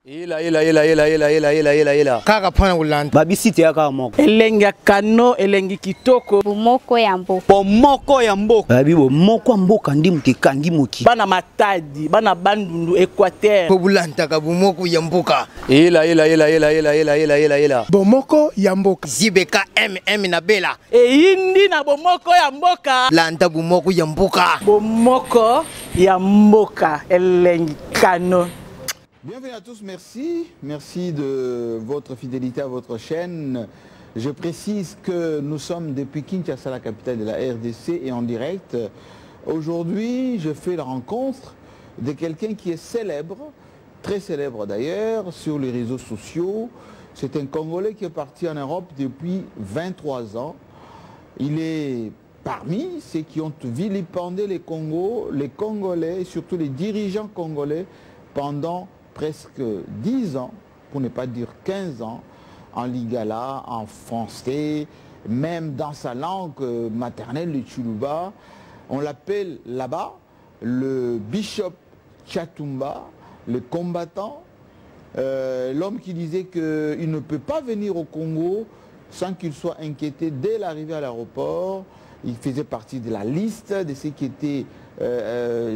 Ila. Kaka pona ulanda. Babisi te yaka moko. Elengi kano, elengi kitoko. Bomoko ya mboka. Bomoko ya mboka. Babi bomoko mboka ndi muteka ndi moki. Bana matadi, bana bandundu Équateur. Pobulanta ka bomoko ya mboka. Ila. Bomoko ya mboka. Zibeka MM na bela. Eyindi na bomoko ya mboka. Lanta bomoko ya mboka. Bomoko ya mboka. Elengi kano. Bienvenue à tous, merci. Merci de votre fidélité à votre chaîne. Je précise que nous sommes depuis Kinshasa, la capitale de la RDC, et en direct. Aujourd'hui, je fais la rencontre de quelqu'un qui est célèbre, très célèbre d'ailleurs, sur les réseaux sociaux. C'est un Congolais qui est parti en Europe depuis 23 ans. Il est parmi ceux qui ont vilipendé les Congolais, et surtout les dirigeants congolais, pendant presque 10 ans, pour ne pas dire 15 ans, en lingala, en français, même dans sa langue maternelle, le Tsholuba. On l'appelle là-bas le Bishop Tchatumba, le combattant, l'homme qui disait qu'il ne peut pas venir au Congo sans qu'il soit inquiété dès l'arrivée à l'aéroport. Il faisait partie de la liste de ceux qui étaient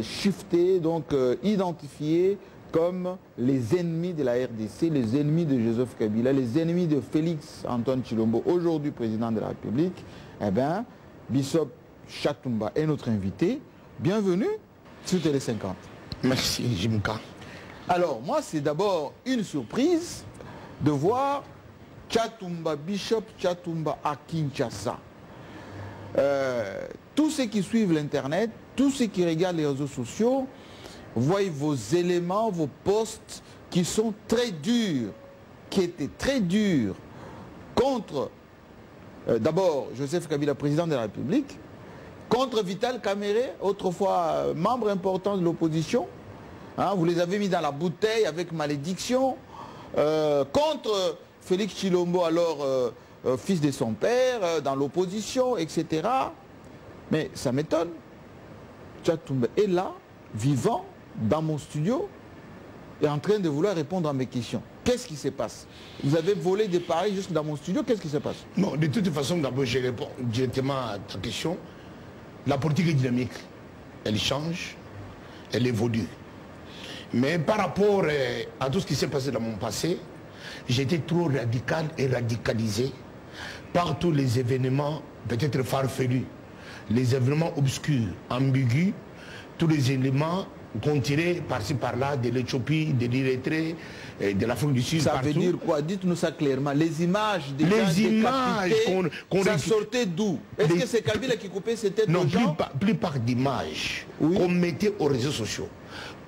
shiftés, donc identifiés comme les ennemis de la RDC, les ennemis de Joseph Kabila, les ennemis de Félix Antoine Tshilombo, aujourd'hui président de la République. Eh bien, Bishop Tchatumba est notre invité. Bienvenue sur Télé 50. Merci, Jimka. Alors, moi, c'est d'abord une surprise de voir Tchatumba, Bishop Tchatumba à Kinshasa. Tous ceux qui suivent l'Internet, tous ceux qui regardent les réseaux sociaux, voyez vos éléments, vos posts qui sont très durs, qui étaient très durs contre, d'abord, Joseph Kabila, président de la République, contre Vital Kamerhe, autrefois membre important de l'opposition. Hein, vous les avez mis dans la bouteille avec malédiction. Contre Félix Tshilombo, alors fils de son père, dans l'opposition, etc. Mais ça m'étonne. Tchatumba est là, vivant, dans mon studio, et en train de vouloir répondre à mes questions. Qu'est-ce qui se passe? Vous avez volé des paris juste dans mon studio, qu'est-ce qui se passe? Non, de toute façon, d'abord, je réponds directement à ta question. La politique est dynamique. Elle change, elle évolue. Mais par rapport à tout ce qui s'est passé dans mon passé, j'étais trop radical et radicalisé par tous les événements peut-être farfelus, les événements obscurs, ambigus, tous les éléments qu'on tirait par-ci par-là de l'Éthiopie, de l'Érythrée, de l'Afrique du Sud. Ça partout. veut dire quoi? Dites-nous ça clairement. Les images des gens images ça sortait d'où? Est-ce que c'est Kabila qui coupait ses têtes aux gens? Non, plupart d'images qu'on mettait aux réseaux sociaux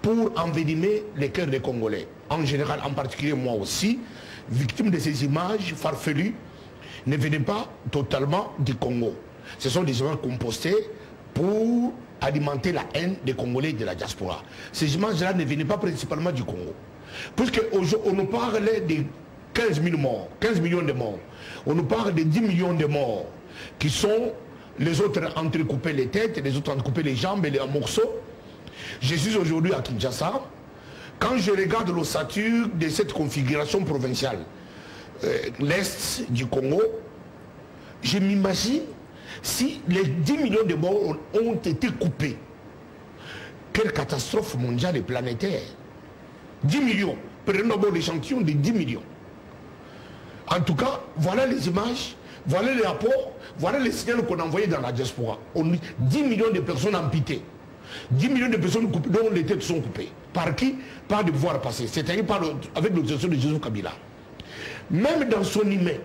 pour envenimer les cœurs des Congolais. En général, en particulier moi aussi, victime de ces images farfelues, ne venaient pas totalement du Congo. Ce sont des images compostées pour alimenter la haine des Congolais et de la diaspora. Ces images-là ne venaient pas principalement du Congo. Puisqu'on nous parlait de 15 000 morts, 15 millions de morts. On nous parle de 10 millions de morts, qui sont les autres entrecoupés les têtes, les autres entrecoupés les jambes et les morceaux. Je suis aujourd'hui à Kinshasa. Quand je regarde l'ossature de cette configuration provinciale, l'Est du Congo, je m'imagine si les 10 millions de morts ont été coupés. Quelle catastrophe mondiale et planétaire. 10 millions. Prenons d'abord l'échantillon de 10 millions. En tout cas, voilà les images, voilà les rapports, voilà les signaux qu'on a envoyés dans la diaspora. 10 millions de personnes amputées. 10 millions de personnes coupées, dont les têtes sont coupées. Par qui? Par le pouvoir passé. C'est-à-dire avec l'autorisation de Joseph Kabila. Même dans son humain,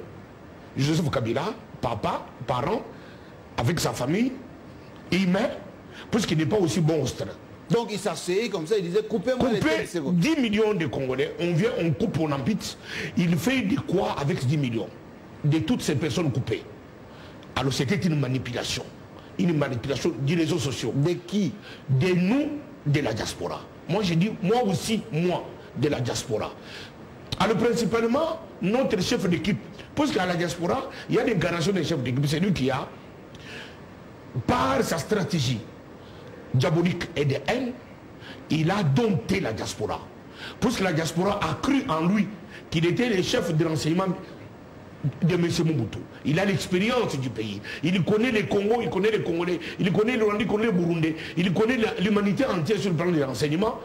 Joseph Kabila, papa, parent, avec sa famille, humain, puisqu'il n'est pas aussi monstre. Donc il s'asseyait comme ça, il disait coupez-moi les têtes. 10 millions de Congolais, on vient, on coupe, on ampute. Il fait de quoi avec 10 millions? De toutes ces personnes coupées. Alors c'était une manipulation des réseaux sociaux. De qui? De nous, de la diaspora. Moi je dis, moi aussi, moi, de la diaspora. Alors principalement, notre chef d'équipe, parce qu'à la diaspora, il y a des garanties des chefs d'équipe, c'est lui qui a, par sa stratégie diabolique et de haine, il a dompté la diaspora. Parce que la diaspora a cru en lui, qu'il était le chef de renseignement de M. Mobutu. Il a l'expérience du pays. Il connaît les Congos, il connaît les Congolais, il connaît le Rwanda, il connaît le Burundi, il connaît l'humanité entière sur le plan des renseignements.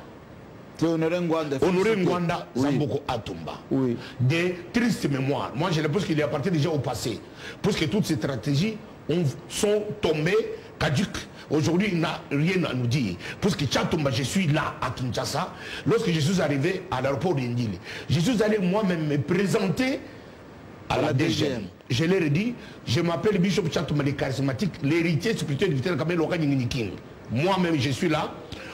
Honoré Ngwanda, Zamboko Atumba. Oui. Des tristes mémoires. Moi, je pense qu'il est appartenu déjà au passé. Parce que toutes ces stratégies sont tombées caduques. Aujourd'hui, il n'a rien à nous dire. Parce que Tchatumba, je suis là à Kinshasa. Lorsque je suis arrivé à l'aéroport d'Indili, je suis allé moi-même me présenter à la DGM. Je leur ai dit, je m'appelle Bishop Tchatumba, le charismatique, l'héritier spirituel du Vitel Kamel Loka Nyinginiking. Moi-même, je suis là.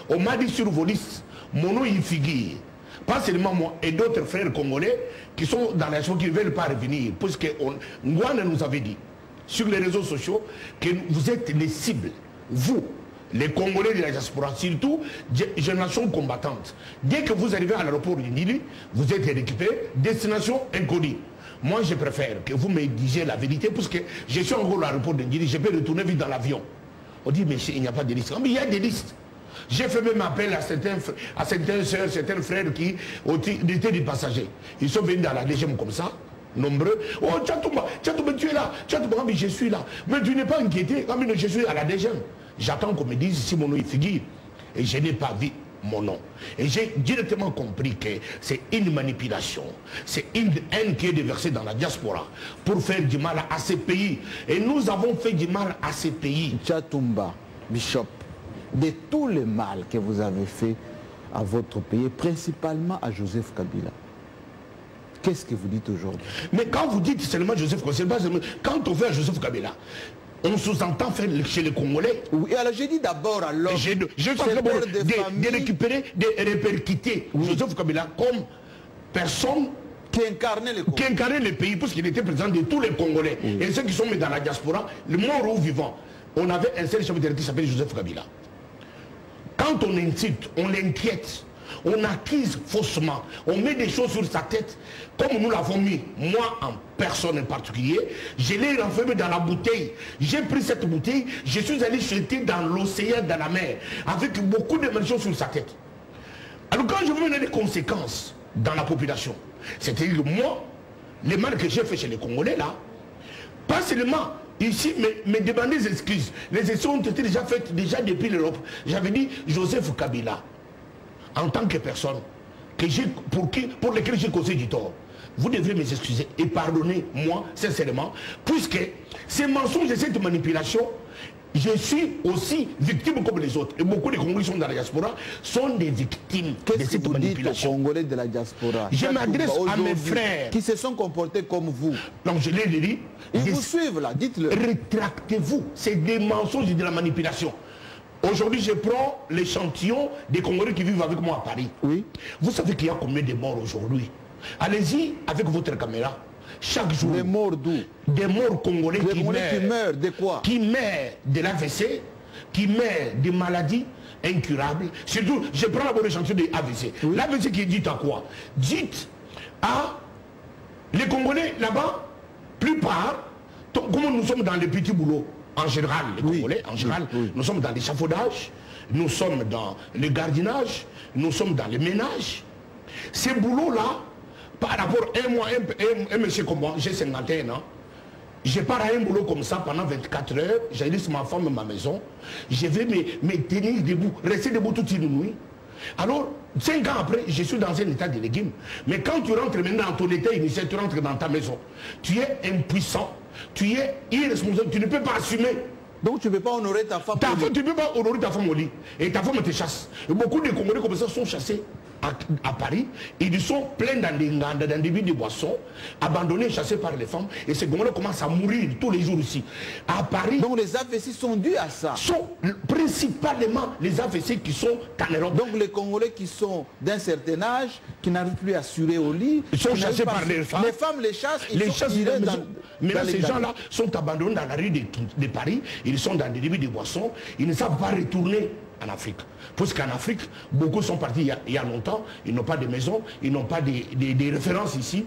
On m'a dit sur vos listes, mon nom y figure. Pas seulement moi et d'autres frères congolais qui sont dans la chose qui ne veulent pas revenir. Parce que Ngwana nous avait dit sur les réseaux sociaux que vous êtes les cibles. Vous, les Congolais de la diaspora, surtout génération combattante. Dès que vous arrivez à l'aéroport de Nili, vous êtes récupéré, destination inconnue. Moi, je préfère que vous me disiez la vérité, parce que je suis encore à l'aéroport de Nili, je peux retourner vite dans l'avion. On dit, mais il n'y a pas de liste. Mais il y a des listes. J'ai fait même appel à certaines soeurs, certains frères qui étaient des passagers. Ils sont venus dans la DGM comme ça, nombreux. Oh, Tchatumba, tu es là. Tchatumba, mais je suis là. Mais tu n'es pas inquiété. Je suis à la DGM. J'attends qu'on me dise si mon nom est figure. Et je n'ai pas vu mon nom. Et j'ai directement compris que c'est une manipulation. C'est une haine qui est déversée dans la diaspora pour faire du mal à ces pays. Et nous avons fait du mal à ces pays. Tchatumba, Bishop, de tout le mal que vous avez fait à votre pays, principalement à Joseph Kabila, qu'est-ce que vous dites aujourd'hui? Mais quand vous dites seulement Joseph Kabila, quand on fait à Joseph Kabila, on sous-entend faire chez les Congolais. Oui, alors j'ai dit d'abord à l'homme. Je suis de récupérer, de répercuter Joseph Kabila comme personne qui incarnait le Congo. Qui incarnait le pays, parce qu'il était président de tous les Congolais. Oui. Et ceux qui sont mis dans la diaspora, le mort ou vivant, on avait un seul chef d'État qui s'appelle Joseph Kabila. Quand on incite, on l'inquiète, on accuse faussement, on met des choses sur sa tête, comme nous l'avons mis, moi en personne en particulier, je l'ai renfermé dans la bouteille. J'ai pris cette bouteille, je suis allé jeter dans l'océan, dans la mer, avec beaucoup d'émotions sur sa tête. Alors quand je veux mener des conséquences dans la population, c'est-à-dire moi, les mal que j'ai fait chez les Congolais là, pas seulement ici, mais demander des excuses. Les excuses ont été déjà faites déjà depuis l'Europe. J'avais dit Joseph Kabila, en tant que personne pour lesquelles j'ai causé du tort. Vous devez m'excuser et pardonner moi sincèrement, puisque ces mensonges et cette manipulation, je suis aussi victime comme les autres. Et beaucoup de Congolais qui sont dans la diaspora sont des victimes de cette manipulation. Qu'est-ce que vous dites aux Congolais de la diaspora? Je m'adresse à mes frères qui se sont comportés comme vous. Donc je l'ai dit. Ils vous suivent là, dites-le. Rétractez-vous. C'est des mensonges et de la manipulation. Aujourd'hui, je prends l'échantillon des Congolais qui vivent avec moi à Paris. Oui. Vous savez qu'il y a combien de morts aujourd'hui? Allez-y avec votre caméra. Chaque jour. Des morts d'où? Des morts congolais qui meurent. De quoi? Qui meurent de l'AVC, qui meurent de maladies incurables. Surtout, je prends d'abord l'échantillon de l'AVC. Oui. L'AVC qui dit à quoi? Dites à les Congolais là-bas, plupart, comme nous sommes dans les petits boulots, en général, les Congolais, en général, nous sommes dans l'échafaudage, nous sommes dans le gardiennage, nous sommes dans le ménage. Ces boulots-là, par rapport à un monsieur comme moi, j'ai 51 ans, je pars à un boulot comme ça pendant 24 heures, j'ai laissé ma femme et ma maison, je vais me tenir debout, rester debout toute une nuit. Alors, 5 ans après, je suis dans un état de légumes. Mais quand tu rentres maintenant dans ton état initial, tu rentres dans ta maison, tu es impuissant, tu es irresponsable, tu ne peux pas assumer. Donc tu ne peux pas honorer ta femme. Tu ne peux pas honorer ta femme au lit. Et ta femme te chasse. Et beaucoup de Congolais comme ça sont chassés à Paris. Ils sont pleins dans des villes de boissons, abandonnés, chassés par les femmes. Et ces Congolais commencent à mourir tous les jours ici. À Paris. Donc les AVC sont dus à ça. Sont principalement les AVC qui sont en Europe. Donc les Congolais qui sont d'un certain âge, qui n'arrivent plus à assurer au lit. Ils sont chassés par les femmes. Les femmes les chassent. Ils sont tirés mais là, ces gens-là sont abandonnés dans la rue de Paris. Ils sont dans des villes de boissons. Ils ne savent pas retourner en Afrique. Parce qu'en Afrique, beaucoup sont partis il y a longtemps, ils n'ont pas de maison, ils n'ont pas des références ici.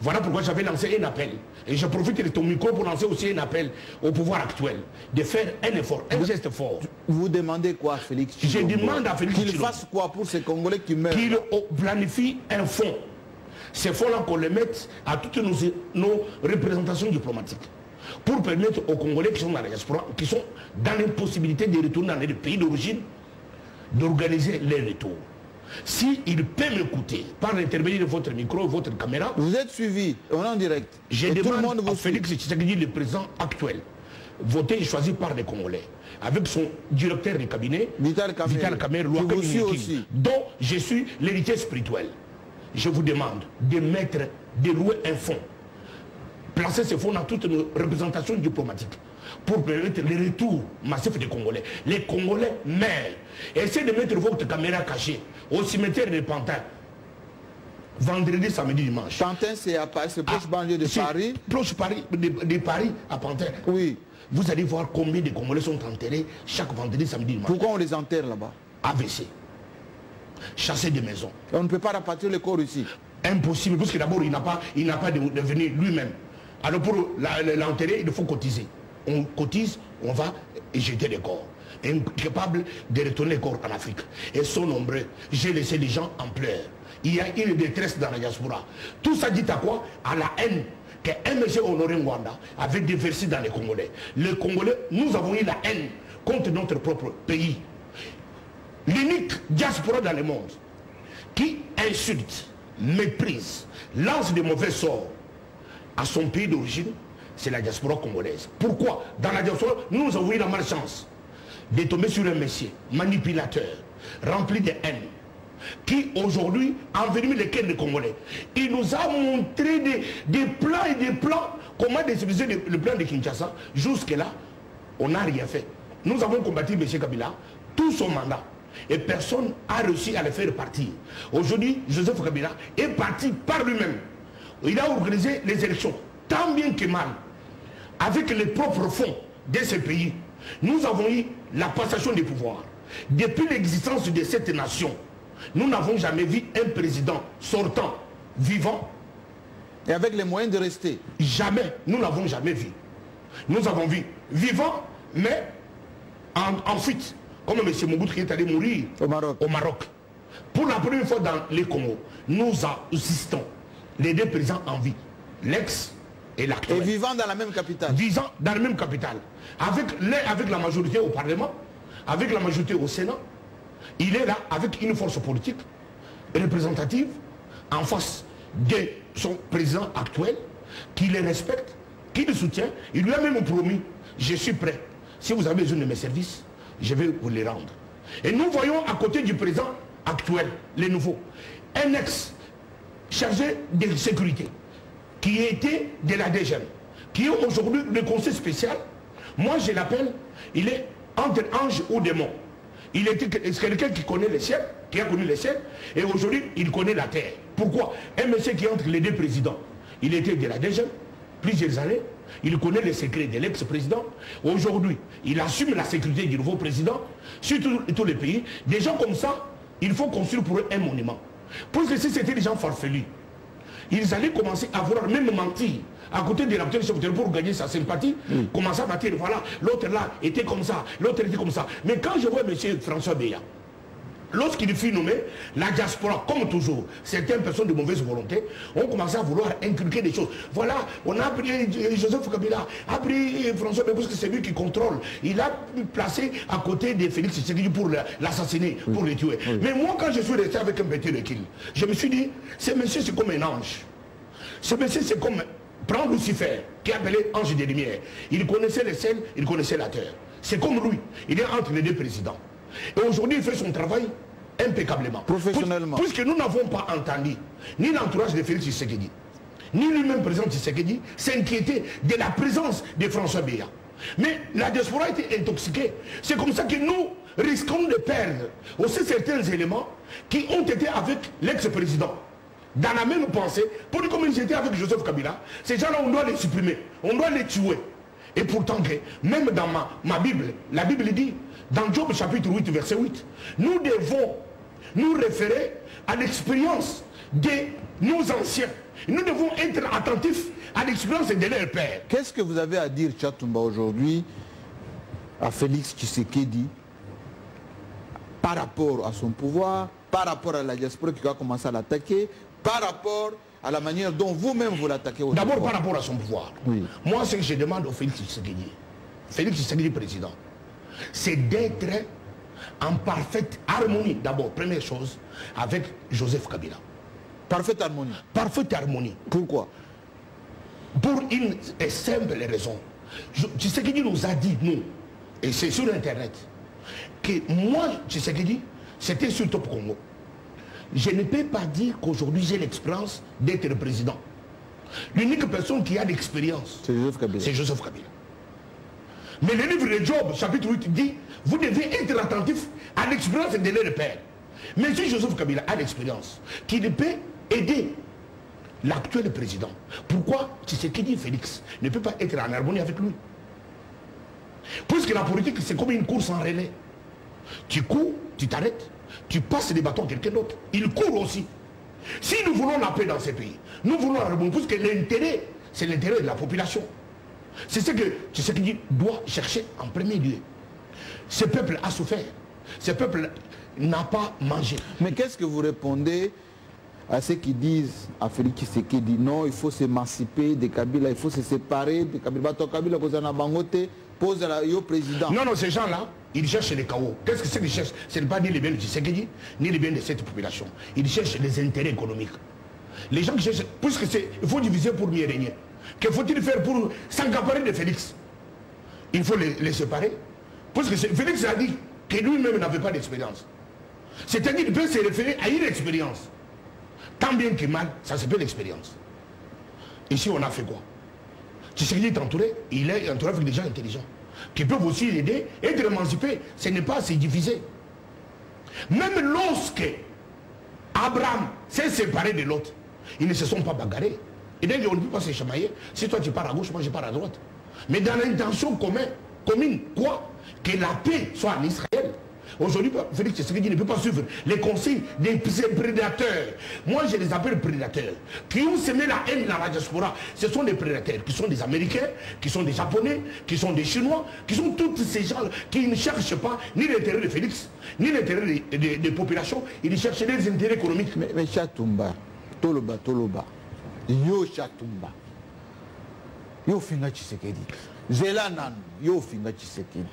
Voilà pourquoi j'avais lancé un appel. Et je profite de ton micro pour lancer aussi un appel au pouvoir actuel. De faire un effort, un geste fort. Vous demandez quoi, Félix? Je demande à Félix qu'il fasse quoi pour ces Congolais qui meurent? Qu'il planifie un fonds. Ces fonds-là, qu'on les mette à toutes nos représentations diplomatiques. Pour permettre aux Congolais qui sont dans la diaspora, qui sont dans l'impossibilité de retourner dans les pays d'origine, d'organiser leur retour. S'il peut m'écouter par l'intermédiaire de votre micro, votre caméra... Vous êtes suivi, on est en direct. Je demande à Félix Tshisekedi, le président actuel, voté et choisi par les Congolais, avec son directeur de cabinet, Vital Kamerhe, dont je suis l'héritier spirituel. Je vous demande de louer un fonds, placer ce fonds dans toutes nos représentations diplomatiques pour permettre le retour massif des Congolais. Les Congolais meurent. Essayez de mettre votre caméra cachée au cimetière de Pantin. Vendredi, samedi, dimanche. Pantin, c'est proche banlieue de Paris. Proche Paris, de Paris à Pantin. Oui. Vous allez voir combien de Congolais sont enterrés chaque vendredi, samedi, dimanche. Pourquoi on les enterre là-bas? AVC. Chasser des maisons. Et on ne peut pas rapatrier le corps ici. Impossible, parce que d'abord, il n'a pas de venir lui-même. Alors pour l'enterrer, il faut cotiser. On cotise, on va jeter les corps. Incapable de retourner les corps en Afrique. Ils sont nombreux. J'ai laissé les gens en pleurs. Il y a une détresse dans la diaspora. Tout ça dit à quoi? À la haine qu'un monsieur Honoré Ngwanda avait déversé dans les Congolais. Les Congolais, nous avons eu la haine contre notre propre pays. L'unique diaspora dans le monde qui insulte, méprise, lance de mauvais sorts à son pays d'origine, c'est la diaspora congolaise. Pourquoi? Dans la diaspora, nous avons eu la malchance de tomber sur un monsieur manipulateur, rempli de haine, qui aujourd'hui envenime les cœurs des Congolais. Il nous a montré des plans et des plans, comment décider le plan de Kinshasa. Jusque-là, on n'a rien fait. Nous avons combattu M. Kabila tout son mandat. Et personne n'a réussi à le faire partir. Aujourd'hui, Joseph Kabila est parti par lui-même. Il a organisé les élections, tant bien que mal, avec les propres fonds de ce pays. Nous avons eu la passation des pouvoirs. Depuis l'existence de cette nation, nous n'avons jamais vu un président sortant, vivant. Et avec les moyens de rester. Jamais, nous n'avons jamais vu. Nous avons vu vivant, mais en fuite. Comme M. Mobutu qui est allé mourir au Maroc. Pour la première fois dans les Congo, nous assistons les deux présidents en vie, l'ex et l'actuel. Et vivant dans la même capitale. Vivant dans la même capitale. Avec la majorité au Parlement, avec la majorité au Sénat, il est là avec une force politique représentative en face de son président actuel, qui le respecte, qui le soutient. Il lui a même promis, je suis prêt. Si vous avez besoin de mes services, je vais vous les rendre. Et nous voyons à côté du président actuel, les nouveaux, un ex chargé de sécurité, qui était de la DGM, qui est aujourd'hui le conseil spécial. Moi je l'appelle, il est entre ange ou démon. Il était quelqu'un qui connaît le ciel, qui a connu le ciel, et aujourd'hui il connaît la terre. Pourquoi? Un monsieur qui est entre les deux présidents, il était de la DGM, plusieurs années. Il connaît les secrets de l'ex-président. Aujourd'hui, il assume la sécurité du nouveau président sur tous les pays. Des gens comme ça, il faut construire pour eux un monument. Parce que si c'était des gens farfelus, ils allaient commencer à vouloir même mentir à côté de l'actuel chef pour gagner sa sympathie. Commencer à mentir, voilà, l'autre là était comme ça, l'autre était comme ça. Mais quand je vois M. François Beya, lorsqu'il fut nommé, la diaspora, comme toujours, certaines personnes de mauvaise volonté ont commencé à vouloir inculquer des choses. Voilà, on a pris Joseph Kabila, a pris François Beya, parce que c'est lui qui contrôle. Il a placé à côté de Félix Tshisekedi pour l'assassiner, pour le tuer. Mais moi, quand je suis resté avec un petit recul, je me suis dit, ce monsieur, c'est comme un ange. Ce monsieur, c'est comme, prends Lucifer, qui est appelé ange des lumières. Il connaissait le ciel, il connaissait la terre. C'est comme lui, il est entre les deux présidents. Et aujourd'hui, il fait son travail impeccablement. Professionnellement. Puisque nous n'avons pas entendu ni l'entourage de Félix Tshisekedi, ni lui-même président Tshisekedi s'inquiéter de la présence de François Beya. Mais la diaspora a été intoxiquée. C'est comme ça que nous risquons de perdre aussi certains éléments qui ont été avec l'ex-président. Dans la même pensée, pour dire comme ils étaient avec Joseph Kabila, ces gens-là, on doit les supprimer, on doit les tuer. Et pourtant, même dans ma Bible, la Bible dit, dans Job chapitre 8, verset 8, nous devons nous référer à l'expérience de nos anciens. Nous devons être attentifs à l'expérience de leur père. Qu'est-ce que vous avez à dire, Tchatumba, aujourd'hui, à Félix Tshisekedi, par rapport à son pouvoir, par rapport à la diaspora qui a commencé à l'attaquer, par rapport à la manière dont vous-même vous l'attaquez au D'abord par rapport à son pouvoir. Oui. Moi, ce que je demande au Félix Tshisekedi président, c'est d'être en parfaite harmonie, d'abord, première chose, avec Joseph Kabila. Parfaite harmonie. Parfaite harmonie. Pourquoi? Pour une simple raison. Tshisekedi nous a dit, nous, et c'est sur Internet, que moi, Tshisekedi, c'était sur Top Congo. Je ne peux pas dire qu'aujourd'hui j'ai l'expérience d'être président. L'unique personne qui a l'expérience, c'est Joseph Kabila. C'est Joseph Kabila. Mais le livre de Job, chapitre 8, dit, vous devez être attentif à l'expérience de leur père. Mais si Joseph Kabila a l'expérience, qu'il peut aider l'actuel président, pourquoi Tshisekedi Félix ne peut pas être en harmonie avec lui? Puisque la politique, c'est comme une course en relais. Tu cours, tu t'arrêtes, tu passes des bâtons à quelqu'un d'autre. Il court aussi. Si nous voulons la paix dans ces pays, nous voulons la harmonie, puisque l'intérêt, c'est l'intérêt de la population. C'est ce que Tshisekedi doit chercher en premier lieu. Ce peuple a souffert. Ce peuple n'a pas mangé. Mais qu'est-ce que vous répondez à ceux qui disent à Félix Tshisekedi, non, il faut s'émanciper de Kabila, il faut se séparer de Kabila. Kabila, pose au président. Non, non, ces gens-là, ils cherchent les chaos. Qu'est-ce que c'est qu'ils cherchent? Ce n'est pas ni les biens de Tshisekedi, ni les biens de cette population. Ils cherchent les intérêts économiques. Les gens qui cherchent, puisque il faut diviser pour mieux régner. Que faut-il faire pour s'accaparer de Félix? Il faut les séparer. Parce que Félix a dit que lui-même n'avait pas d'expérience. C'est-à-dire qu'il peut se référer à une expérience. Tant bien que mal, ça s'appelle l'expérience. Ici, on a fait quoi? Tshisekedi est entouré, il est entouré avec des gens intelligents qui peuvent aussi l'aider, être émancipé. Ce n'est pas se diviser. Même lorsque Abraham s'est séparé de l'autre, ils ne se sont pas bagarrés. Et donc on ne peut pas se chamailler. Si toi tu pars à gauche, moi je pars à droite. Mais dans l'intention commune, quoi? Que la paix soit en Israël. Aujourd'hui, Félix Tshisekedi ne peut pas suivre les conseils des prédateurs. Moi, je les appelle prédateurs. Qui ont semé la haine dans la diaspora. Ce sont des prédateurs qui sont des Américains, qui sont des Japonais, qui sont des Chinois, qui sont tous ces gens qui ne cherchent pas ni l'intérêt de Félix, ni l'intérêt des populations. Ils cherchent les intérêts économiques. Mais Tchatumba, Toloba, Yo Tchatumba, Yo Finga Tshisekedi, Zelanan, Yo Finga Tshisekedi.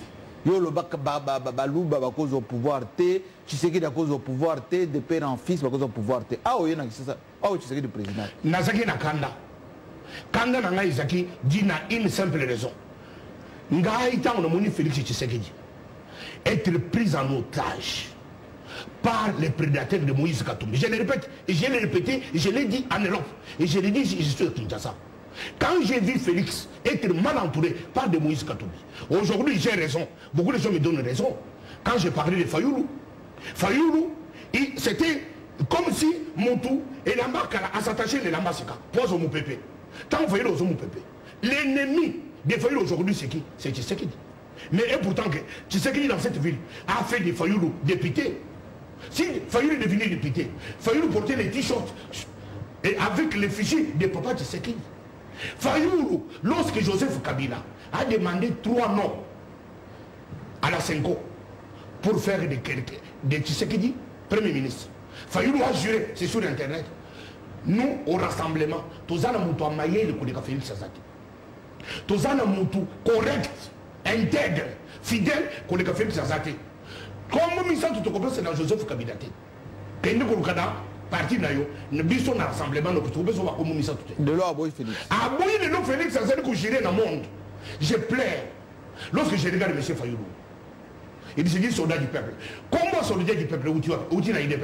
Yo le baluba à cause au pouvoir T, Tshisekedi à cause au pouvoir T, de père en fils à cause au pouvoir T. Ah oui, c'est ça. Ah oui, Tshisekedi président. Nazaki na Kanda. Kanda na Isaki dit na une simple raison. Ngaïta on a moni Félix Tshisekedi. Être pris en otage par les prédateurs de Moïse Katumbi. Je le répète, et je l'ai répété, et je l'ai dit en Europe, et je l'ai dit, je suis à Kinshasa. Quand j'ai vu Félix être mal entouré par de Moïse Katumbi, aujourd'hui j'ai raison, beaucoup de gens me donnent raison. Quand j'ai parlé de Fayoulou, c'était comme si Montou et Lambakala a s'attaché les Lambasika, pose au Moupépé. Tant Fayoulou au Moupépé. L'ennemi de Fayoulou aujourd'hui c'est qui? C'est Tshisekedi. Mais et pourtant que Tshisekedi dans cette ville a fait des Fayoulou députés. Si Fayoulou est devenu député, Fayoulou portait les t-shirts et avec les fichiers de Papa Tshisekedi. Fayoulou, lorsque Joseph Kabila a demandé 3 noms à la Senko pour faire de Tshisekedi Premier ministre, Fayoulou a juré, c'est sur Internet, nous au rassemblement, tous en moutou amaye le coup de Félix Azati. Tous en moutou correct, intègre, fidèle, coup de Félix Azati. Comme Missa tout comprend, c'est dans Joseph Kabila. Et nous, pour le Canada, parti nayo ne biso na rassemblement no kutube so ba Missa tout. De là Aboy Félix. Aboy de l'eau Félix Azali ko gérer dans le monde. Je pleure lorsque je regarde M. Fayoulou. Il se dit soldat du peuple. Comment soldat du peuple où tu as une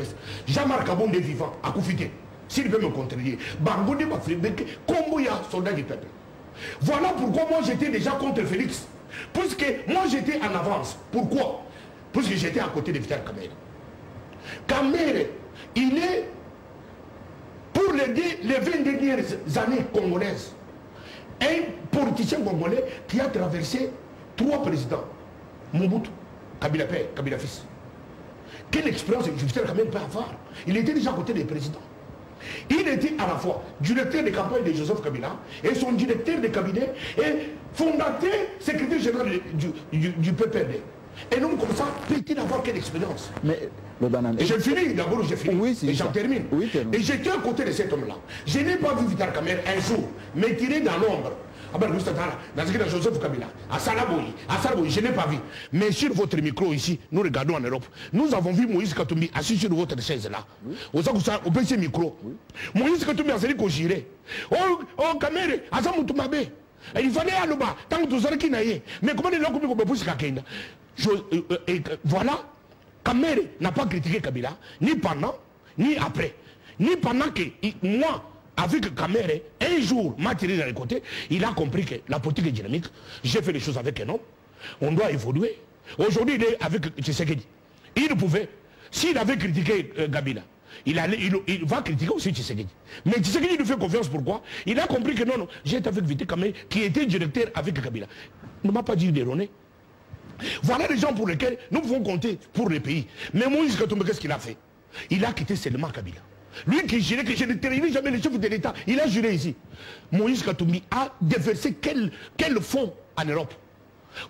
Jean-Marc Abonde vivant à Koufité. S'il peut me contredire, Bangonde Bafribeke, comment il y a soldat du peuple. Voilà pourquoi moi j'étais déjà contre Félix. Puisque moi j'étais en avance. Pourquoi? Puisque j'étais à côté de Vital Kamerhe. Kamerhe, il est, pour les 20 dernières années congolaises, un politicien congolais qui a traversé 3 présidents. Mobutu, Kabila père, Kabila fils. Quelle expérience Jupiter Kamel peut avoir? Il était déjà à côté des présidents. Il était à la fois directeur de campagne de Joseph Kabila et son directeur de cabinet et fondateur, secrétaire général du PPRD. Et donc comme ça, peut-il avoir quelle expérience? Mais le banane. Et je finis, d'abord je finis. Oui, et j'en termine. Oui, termine. Et j'étais à côté de cet homme-là. Je n'ai pas vu Vital Kamerhe un jour, mais tiré dans l'ombre. Dans ce cas de Joseph Kabila, à Salaboui, je n'ai pas vu. Mais sur votre micro ici, nous regardons en Europe, nous avons vu Moïse Katumbi assis sur votre chaise là. Au PC micro. Moïse Katumbi a dit qu'on girait. Oh, Kamerhe, Azamutumabe. Il fallait aller là-bas, tant que tout ça qui n'aille. Mais comment il a coupé comme pousse Kakenda? Voilà, Kamerhe n'a pas critiqué Kabila, ni pendant, ni après. Ni pendant que moi, avec Kamerhe, un jour, m'a tiré dans les côtés, il a compris que la politique est dynamique. J'ai fait les choses avec un homme. On doit évoluer. Aujourd'hui, il est avec Tshisekedi. Il pouvait, s'il avait critiqué Kabila, il va critiquer aussi Tshisekedi. Mais Tshisekedi lui fait confiance, pourquoi? Il a compris que non, j'étais avec Vital Kamerhe, qui était directeur avec Kabila. Il ne m'a pas dit d'erroner. Voilà les gens pour lesquels nous pouvons compter pour le pays. Mais Moïse Katumbi, qu'est-ce qu'il a fait? Il a quitté seulement Kabila. Lui qui jurait que je ne terrirai jamais le chef de l'État, il a juré ici. Moïse Katumbi a déversé quel fonds en Europe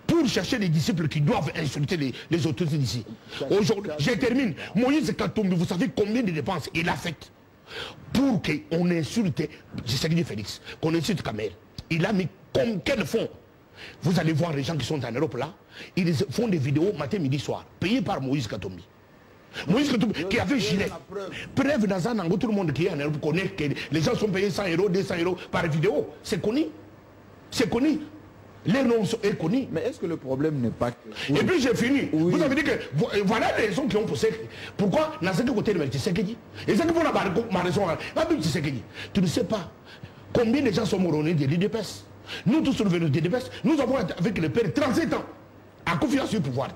pour chercher les disciples qui doivent insulter les autorités d'ici. Aujourd'hui, je termine. Moïse Katumbi, vous savez combien de dépenses il a faites pour qu'on insulte Tshisekedi Félix, qu'on insulte Kamerhe. Il a mis quel fonds? Vous allez voir les gens qui sont en Europe là, ils font des vidéos matin, midi, soir, payés par Moïse Katumbi. Moïse Katumbi qui avait gilet. Preuve dans un angle, tout le monde qui est en Europe connaît que les gens sont payés 100 €, 200 € par vidéo. C'est connu. C'est connu. Les noms sont connus. Mais est-ce que le problème n'est pas que... Oui. Et puis j'ai fini. Oui. Vous avez dit que voilà les raisons qui ont poussé. Pourquoi dans ce côté de Tshisekedi? Et c'est que pour ma raison, tu ne sais pas combien de gens sont morts de l'IDPS. Nous tous sommes venus de l'IDPS. Nous avons avec le père 37 ans à confiance sur le pouvoir.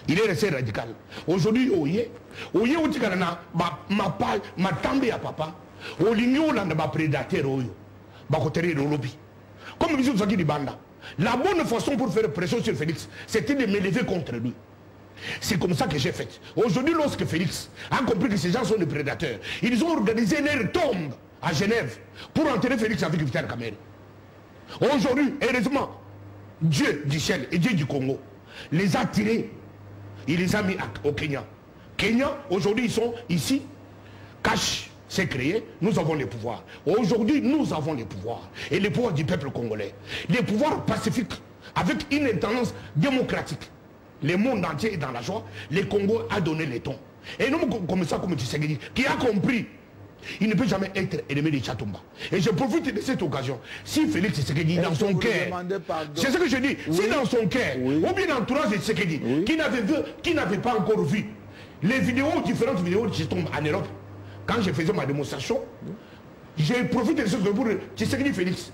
Il est resté radical. Aujourd'hui, ma tambe à papa, ma prédateur, comme ils ont dit, la bonne façon pour faire pression sur Félix, c'était de me lever contre lui. C'est comme ça que j'ai fait. Aujourd'hui, lorsque Félix a compris que ces gens sont des prédateurs, ils ont organisé leur tombe à Genève pour enterrer Félix avec Vital Kamerhe. Aujourd'hui, heureusement, Dieu du ciel et Dieu du Congo les a tirés. Il les a mis au Kenya. Kenya, aujourd'hui, ils sont ici. Cash s'est créé. Nous avons les pouvoirs. Aujourd'hui, nous avons les pouvoirs. Et les pouvoirs du peuple congolais. Les pouvoirs pacifiques, avec une tendance démocratique. Le monde entier est dans la joie. Le Congo a donné les tons. Et nous, comme ça, comme Tshisekedi, qui a compris, il ne peut jamais être ennemi de Tchatumba. Et je profite de cette occasion. Si Félix Tshisekedi, dans son cœur, c'est ce que je dis, oui. Si dans son cœur, oui. Ou bien l'entourage de Tshisekedi, oui. Qui n'avait pas encore vu les vidéos, différentes vidéos de Tchatumba en Europe, quand je faisais ma démonstration, oui. J'ai profité de ce que pour Tshisekedi Félix,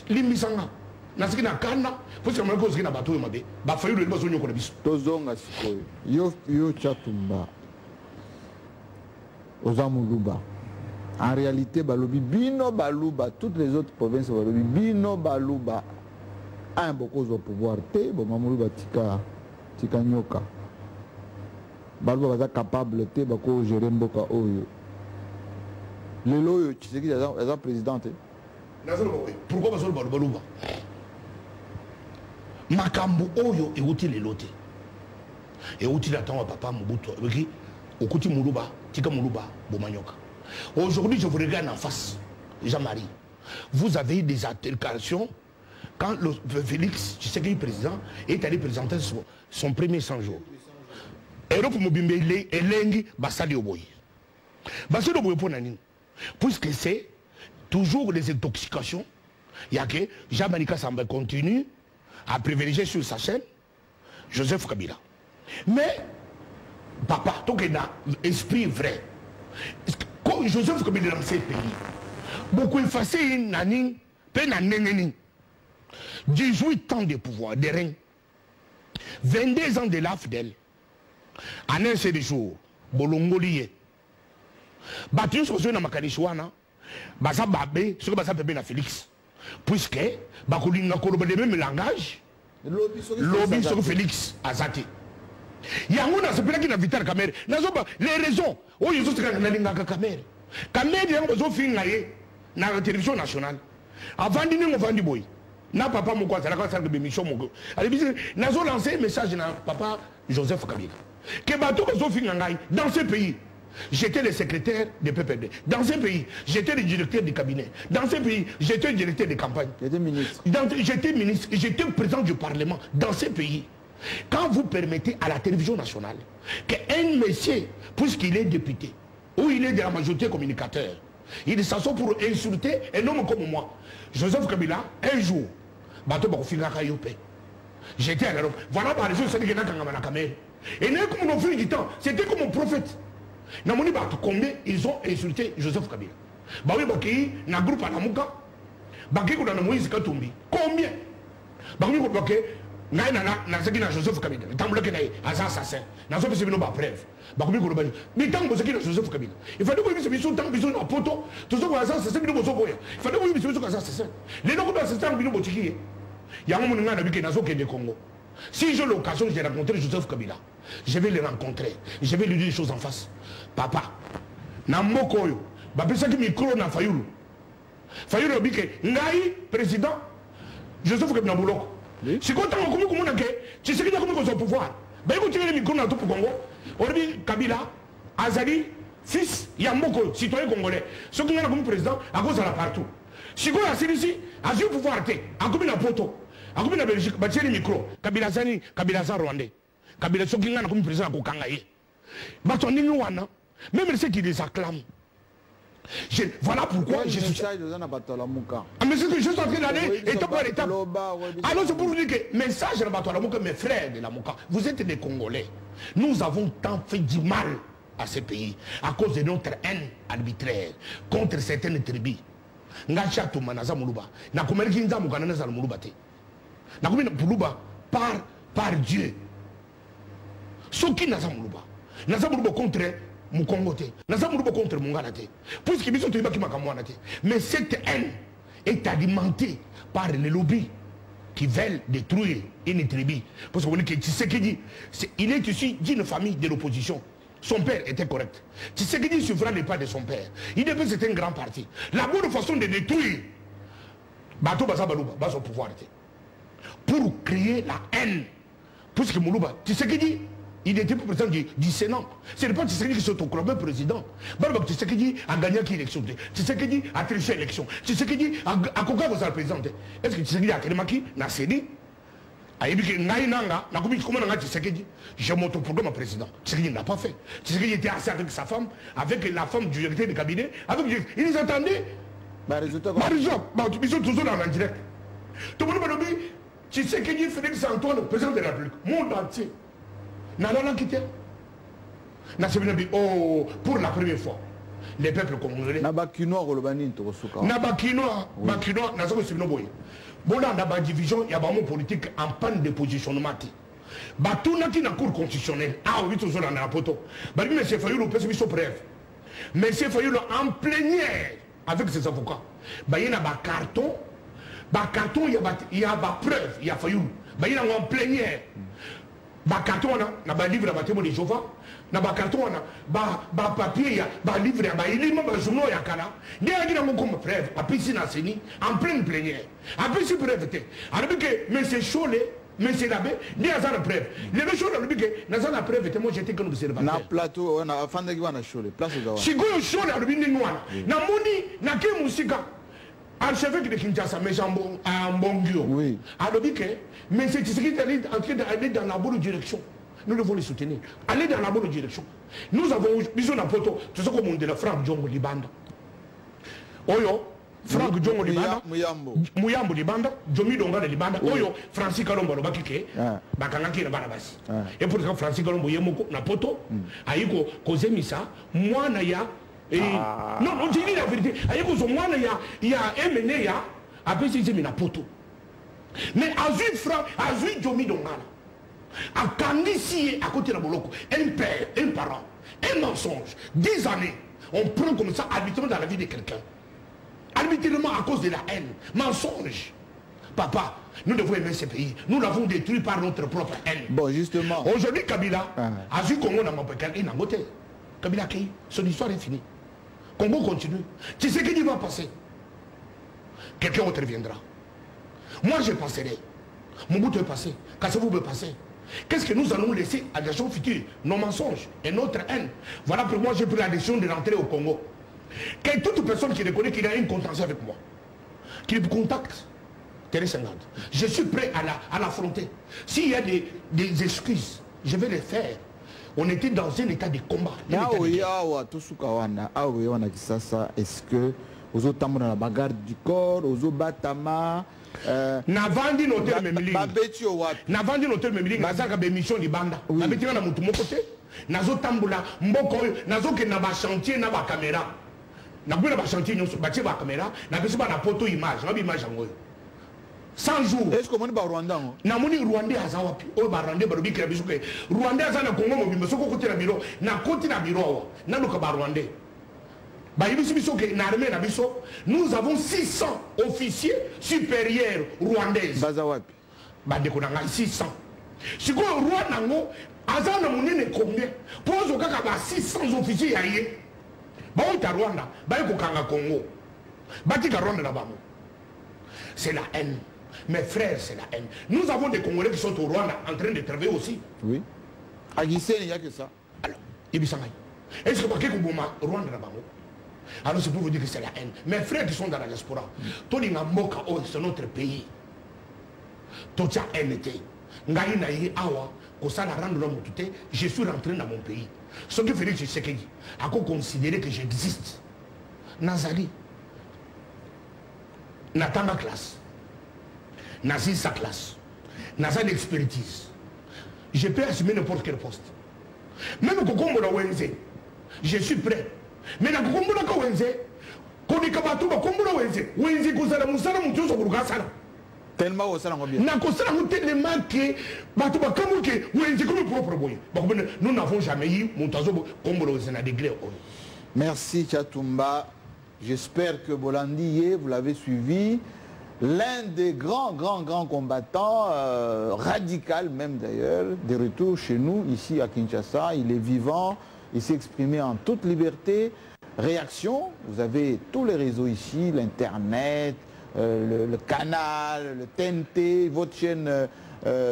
Limisanga, Nasikina Kana, pour que je me dise que je bateau et mabé, bah failli le besoin de Konabiso. Tozonga sikoyo, yo Tchatumba, Ozamuluba. En réalité, Balobi, Bino Baluba, toutes les autres provinces, Balobi, Bino Baluba, un beaucoup de pouvoir, bon, Mamouluba Tika Nyoka. Baluba va être capable de gérer Mboka Oyo. Le loyo, tu sais qui est la présidente. Pourquoi Baluba Makambu Oyo est utile et l'autre. Et utile à ton papa Mobutu, Okuti Moulouba, Tika Moulouba, Bomanyoka. Aujourd'hui, je vous regarde en face, Jean-Marie. Vous avez eu des altercations quand le Félix, tu sais qu'il est président, est allé présenter son premier 100 jours. Europe Mobimbe, Elengi, Bassali Oboy. Bassali Oboy pour Nanine. Puisque c'est toujours des intoxications, il y a que Jean-Marie Kassamba continue à privilégier sur sa chaîne Joseph Kabila. Mais, papa, tant qu'il a esprit vrai, Joseph Kabila dans ces pays, beaucoup effacé une année, peine à 18 ans de pouvoir, de règne, 22 ans de l'AFDEL, en un seul jour, Bolongolié. Battu sur ce Namakanichouana, Baza Babé, ce que Baza Bébé na Félix. puisque bakolinga koloba le même langage lobby sur Félix Azati yango na sepela ki na Vital Kamerhe nazoba les raisons oyo zotika na linga Kamerhe Kamerhe yango zofinga ye na télévision nationale avant dini ngo vandi boy na papa moko azalaka sala be mission moko ali nazo lancer un message na papa Joseph Kabila que bato zofinga ngai dans ce pays. J'étais le secrétaire du PPD. Dans ce pays, j'étais le directeur du cabinet. Dans ce pays, j'étais le directeur de campagne. J'étais ministre. J'étais ministre. J'étais président du Parlement. Dans ce pays, quand vous permettez à la télévision nationale qu'un monsieur, puisqu'il est député, ou il est de la majorité communicateur, il s'assoit pour insulter un homme comme moi, Joseph Kabila, un jour, j'étais à l'Europe. Voilà par exemple, c'est que et comme on a du temps, c'était comme un prophète. Namoni ba combien ils ont insulté Joseph Kabila. Ba oui baki na groupe à Lamuka. Baki ko na Moïse Katumbi. Combien? Ba oui ko baki na zaki na Joseph Kabila. Tambula ke na assassin. Na so pese bino ba preuve. Ba ko ko bani. Mi tango zaki na Joseph Kabila. Il fallait que biso biso tango biso na poto. To so ko assassin bino bozo boya. Il fallait que biso assassin. Les no ko assassin bino botiki. Ya mo nga na biki na so ke de Congo. Si j'ai l'occasion de rencontrer Joseph Kabila, je vais le rencontrer. Je vais lui dire des choses en face. Papa, na mokoyo, ba pesa ki micro na Fayulu. Fayulu bike ngai président Joseph Kabila Bouloko. Si quand on comme comment que tu sais que comment au pouvoir. Ba ko tirer le micro na tout Congo. Orbi Kabila Azali fils ya mokoyo citoyen congolais. Ce qui est comme président à cause de la partout. Si quoi c'est ici, a eu pouvoir té, a comme na poto. A comme na Belgique, ba tirer le micro. Kabila Zani, Kabila Za Rwandais. Kabila Sokinga na comme président ko kangaye. Ba ton ni wana. Même ceux qui les acclament. Voilà pourquoi je suis. Mais c'est que je suis en train d'aller étape par étape. Alors c'est pour vous dire que message de Batoualamouka, mes frères de la Mouka, vous êtes des Congolais. Nous avons tant fait du mal à ce pays à cause de notre haine arbitraire contre certaines tribus. Ngacha Toumanaza Moulouba. Nakumerki Nzamuka Nanazal Mouloubate. Nakumina Moulouba par Dieu. Soki Naza Moulouba. Naza Moulouba contre Moukongote. Naza Moulouba contre Munganate. Puisque nous sommes tous mais cette haine est alimentée par les lobbies qui veulent détruire une tribu. Parce que vous dites que Tshisekedi, il est issu d'une famille de l'opposition. Son père était correct. Tshisekedi suivra les pas de son père. Il devait c'était un grand parti. La bonne façon de détruire Bato Baza Balouba, Baza au pouvoir. Pour créer la haine. Puisque Moulouba, Tshisekedi, il était président du Sénat. Ce n'est pas Tshisekedi qui s'autoclamait président. Tshisekedi a gagné l'élection. Tshisekedi a triché l'élection. Tshisekedi a coqué vous le président. Est-ce que Tshisekedi a créé na Séni? J'ai mon programme président. Tshisekedi n'a pas fait. Tshisekedi était assis avec sa femme, avec la femme du directeur du cabinet. Ils nous attendaient. Ils sont toujours dans le direct. Tout le monde m'a dit Tshisekedi Félix Antoine, président de la République. Monde entier. Oh, pour la première fois, les peuples congolais. Nabakinois, bon, dans la division, il y a un politique en panne de positionnement. Tout n'a qu'une cour constitutionnelle. Ah oui, toujours dans la poto. Mais M. Fayoulou peut se preuve. M. Fayoulou en plénière avec ses avocats. Il y a un carton. Il y a preuve. Il y a Fayoulou. Il y a en plénière. Carton na ba livre ba témoin de Jéhovah na ba carton ba papier ya ba livre ba ilima ba journaux ya kala ndia ngina mo comme preuve apisi na seni en pleine plénière apisi preuve te arabi que monsieur Cholé monsieur Labé ndia za na preuve le monsieur Cholé que na za na preuve te moi j'étais comme observateur na plateau na afanda ki wana Cholé place za wana sigo Cholé arabi ni nwana na moni na ke musika archevêque de Kinshasa, mais en Bongio. Oui. Alors, mais c'est ce qui est en train d'aller dans la bonne direction. Nous devons les soutenir. Aller dans la bonne direction. Nous avons besoin d'un poteau. Tu sais comment on dit le Franck Djongo Libanda. Oyo, Franck Djongo Libanda. Mouyambo Libanda. Jomi Donga de Libanda. Oyo, Francis Kalombo Bakike. Bakanaki na Barabasi. Et pour ça, Francis Kalombo Yemoko, na poto. Aïko, Kozemisa, moi na ya. Non, on dit la vérité. Il y a MNE, après c'est une poto. Mais à 8 francs, à 8 Jomi Dongala, à Kandisi, à côté de Boloko, un père, un parent, un mensonge, 10 années, on prend comme ça habituellement dans la vie de quelqu'un. arbitrairement à cause de la haine. Mensonge. Papa, nous devons aimer ce pays. Nous l'avons détruit par notre propre haine. Bon, justement. Aujourd'hui, Kabila a vu Congo dans mon pays. Il n'a pas Kabila Kei, son histoire est finie. Congo continue. Tu sais ce qui va passer? Quelqu'un autre viendra. Moi, je passerai. Mon bout est passé. Cassez-vous peut passer. Qu'est-ce que nous allons laisser à des gens futurs? Nos mensonges et notre haine. Voilà pourquoi j'ai pris la décision de rentrer au Congo. Que toute personne qui reconnaît qu'il a une contention avec moi, qu'il me contacte, je suis prêt à l'affronter. S'il y a des excuses, je vais les faire. On était dans un état de combat. Est-ce que aux autres dans la bagarre du corps, aux autres batama Navandi notel memili. Navandi notel memili. Nazaka bémission di banda. Nabeti na mutu moko te. Nazo tambula mboko nazo ke na ba chantier na ba caméra. Na bula ba chantier nyonso ba tie ba caméra, na biso ba na photo image, na bi image ngoyo. 100 jours. Est-ce que moni ba Rwanda ngo? Na moni Rwanda aza wapi? O ba Rwanda ba rubi kira biso ke. Rwanda aza na Congo mo biso ko kote na biro. Na kote na biro. Na luka ba Rwanda. Nous avons 600 officiers supérieurs rwandais. 600. Si vous avez combien? Pour 600 officiers, c'est la haine. Mes frères, c'est la haine. Nous avons des Congolais qui sont au Rwanda en train de travailler aussi. Oui. À Guissé, il n'y a que ça. Alors, est-ce que Rwanda alors c'est pour vous dire que c'est la haine. Mes frères qui sont dans la diaspora, c'est notre pays. Je suis rentré dans mon pays. Ce que Félix Tshisekedi a considéré que j'existe. Nazali, Nathan ma classe, Nazil sa classe, Nazal l'expertise. Je peux assumer n'importe quel poste. Même Kokombo la ONZ, je suis prêt. Mais na kukumbula ka wenze koni kabatu ba kumbula wenze wenze kozala musala mutu so kuruka sala tellement au sala ngobia na kosala mutu tellement que batu ba kamuke wenze comme propre boy ba nous n'avons jamais eu mutazo kumbula wenze na degré. Merci Tchatumba. J'espère que Bolandi, vous l'avez suivi, l'un des grands combattants radical même d'ailleurs, de retour chez nous ici à Kinshasa. Il est vivant. Il s'est exprimé en toute liberté. Réaction, vous avez tous les réseaux ici, l'Internet, le canal, le TNT, votre chaîne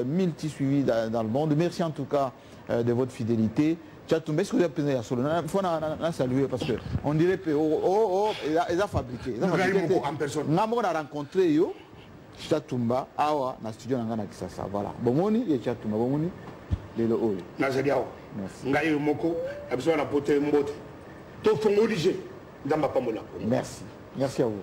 multi-suivie dans le monde. Merci en tout cas de votre fidélité. Tchatumba, est-ce que vous avez pensé à solo? Il faut saluer parce qu'on dirait que ils ont fabriqué. Ils ont rencontré Tchatumba, Awa, dans le studio de Kisasa. Voilà. Bomoni et Tchatumba. Bomoni, les Oyo. Nazadiao. Merci. Merci à vous.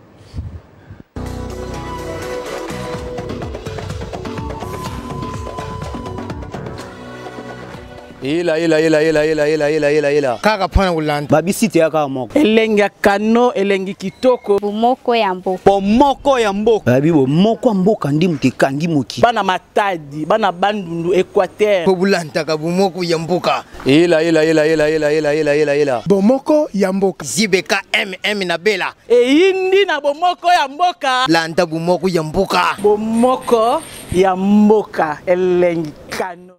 Kaka pana ulanda. Babisite ya kaka moko. Elengi ya kano, elengi kitoko. Bomoko ya mboka. Bomoko ya mboka. Babibo moko ya mboka ndi muteka ndi moki. Bana matadi, bana bandundu Équateur. Pobulanta ka bomoko ya mboka. Bomoko ya mboka. Zibeka na Bela. Indi na bomoko ya mboka. Lanta bomoko ya mboka. Bomoko ya mboka elengi kano.